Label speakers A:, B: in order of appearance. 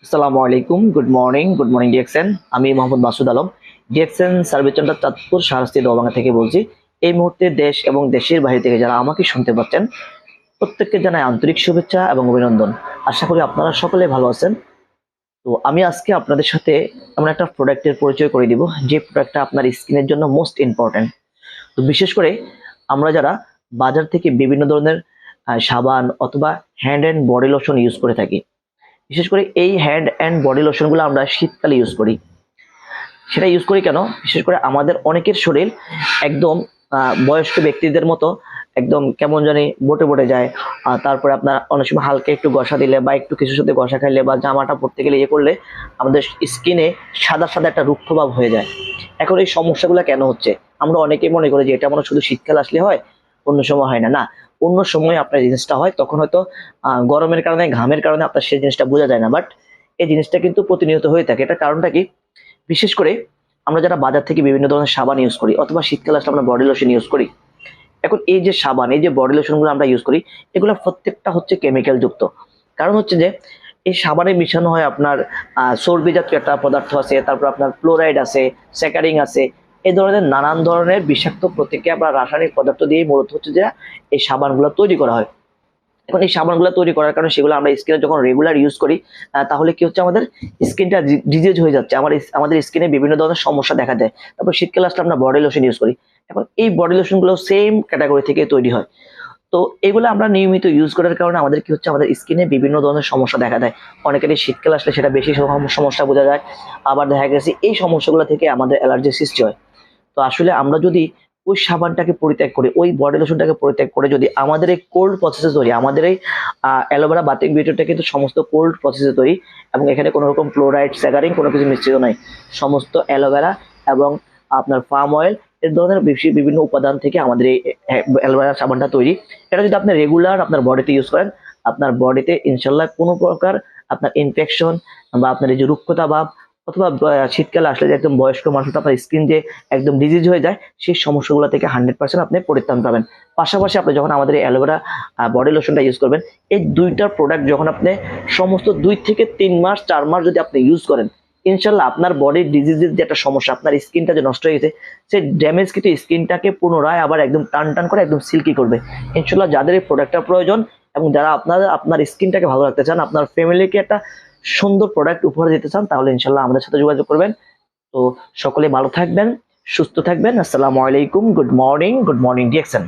A: আসসালামু আলাইকুম, good morning DXN. আমি Mohammad Masud Alam, DXN service centre Chandpur Shahrasti Dobanga থেকে বলছি। এই মুহূর্তে দেশ এবং দেশের বাইরে থেকে যারা আমাকে শুনতে পাচ্ছেন, প্রত্যেককে জানাই আন্তরিক শুভেচ্ছা এবং অভিনন্দন। আশা করি আপনারা সকলে ভালো আছেন। তো আমি আজকে আপনাদের সাথে এমন একটা প্রোডাক্টের পরিচয় করে দিব, যে প্রোডাক্টটা আপনার স্কিনের জন্য মোস্ট ইম্পর্টেন্ট। তো বিশেষ করে আমরা যারা বাজার থেকে বিভিন্ন ধরনের সাবান অথবা hand and body lotion use করে থাকি, বিশেষ করে এই হ্যান্ড অ্যান্ড বডি লোশনগুলো আমরা শীতকালে ইউজ করি। সেটা ইউজ করি কেন? বিশেষ করে আমাদের অনেকের শরীর একদম বয়স্ক ব্যক্তিদের মতো একদম কেমন জানি বটে বটে যায়। তারপরে আপনার অনেক সময় হালকা একটু ঘষা দিলে বা একটু কিছুর সাথে ঘষা খাইলে বা জামাটা পরতে গেলে ইয়ে করলে আমাদের স্কিনে সাদা সাদা একটা রুক্ষ ভাব হয়ে যায়। এখন এই সমস্যাগুলো কেন হচ্ছে? আমরা অনেকেই মনে করি যে এটা মনে হয় শুধু শীতকাল আসলে হয়, অন্য সময় হয় না। না, অন্য সময় আপনার জিনিসটা হয়, তখন হয়তো গরমের কারণে ঘামের কারণে আপনার সেই জিনিসটা বোঝা যায় না, বাট এই জিনিসটা কিন্তু প্রতিনিয়ত হয়ে থাকে। এটার কারণটা কি? বিশেষ করে আমরা যারা বাজার থেকে বিভিন্ন ধরনের সাবান ইউজ করি অথবা শীতকালে আসলে আমরা বডি লোশন ইউজ করি। এখন এই যে সাবান, এই যে বডি লোশন গুলো আমরা ইউজ করি, এগুলো প্রত্যেকটা হচ্ছে কেমিক্যাল যুক্ত। কারণ হচ্ছে যে এই সাবানে মিশানো হয় আপনার চর্বি জাতীয় একটা পদার্থ আছে, তারপর আপনার ফ্লোরাইড আছে, স্যাকারিং আছে। এই ধরনের নানান ধরনের বিষাক্ত প্রতিক্রিয়া বা রাসায়নিক পদার্থ দিয়ে মূলত হচ্ছে যে এই সাবানগুলো তৈরি করা হয়। এখন এই সাবানগুলো তৈরি করার কারণে সেগুলো আমরা স্কিনে যখন রেগুলার ইউজ করি, তাহলে কি হচ্ছে, আমাদের স্কিনটা ডিজিজ হয়ে যাচ্ছে, আমাদের স্কিনে বিভিন্ন ধরনের সমস্যা দেখা দেয়। তারপর শীতকালে আসলে আমরা বডি লোশন ইউজ করি। এখন এই বডি লোশন গুলো সেম ক্যাটাগরি থেকে তৈরি হয়। তো এগুলো আমরা নিয়মিত ইউজ করার কারণে আমাদের কি হচ্ছে, আমাদের স্কিনে বিভিন্ন ধরনের সমস্যা দেখা দেয়। অনেকেরই শীতকাল আসলে সেটা বেশি সমস্যা বোঝা যায়। আবার দেখা গেছে এই সমস্যাগুলো থেকে আমাদের অ্যালার্জি সৃষ্টি হয়। তো আসলে আমরা যদি ওই সাবানটাকে পরিত্যাগ করে, ওই বডি লোশনটাকে পরিত্যাগ করে যদি আমাদের এই কোল্ড প্রসেসে তৈরি, আমাদের এই অ্যালোভেরা বাতিক বিউটিটা কিন্তু সমস্ত কোল্ড প্রসেসে তৈরি, এবং এখানে কোনো রকম ক্লোরাইড স্যাকারিন কোনো কিছু মিশ্রিত নাই। সমস্ত অ্যালোভেরা এবং আপনার পাম অয়েল এর ধরনের বিভিন্ন উপাদান থেকে আমাদের এই অ্যালোভেরা সাবানটা তৈরি। এটা যদি আপনি রেগুলার আপনার বডিতে ইউজ করেন, আপনার বডিতে ইনশাল্লাহ কোনো প্রকার আপনার ইনফেকশন বা আপনার এই যে রুক্ষতা ভাব অথবা শীতকালে আসলে যে একদম বয়স্ক মানুষ আপনার স্কিন যে একদম ডিজিজ হয়ে যায়, সেই সমস্যাগুলো থেকে 100% আপনি পরিত্রাণ পাবেন। পাশাপাশি আপনি যখন আমাদের এই অ্যালোভেরা বডি লোশনটা ইউজ করবেন, এই দুইটার প্রোডাক্ট যখন আপনি সমস্ত 2 থেকে 3 মাস 4 মাস যদি আপনি ইউজ করেন, ইনশাল্লাহ আপনার বডির ডিজিজের যে একটা সমস্যা, আপনার স্কিনটা যে নষ্ট হয়ে গেছে, সেই ড্যামেজ কিন্তু স্কিনটাকে পুনরায় আবার একদম টান টান করে একদম সিল্কি করবে। ইনশাল্লাহ যাদের এই প্রোডাক্টটা প্রয়োজন এবং যারা আপনার স্কিনটাকে ভালো রাখতে চান, আপনার ফ্যামিলিকে একটা সুন্দর প্রোডাক্ট উপহার দিতে চান, তাহলে ইনশাল্লাহ আমাদের সাথে যোগাযোগ করবেন। তো সকলে ভালো থাকবেন, সুস্থ থাকবেন। আসসালামু আলাইকুম, গুড মর্নিং ডিএক্সএন।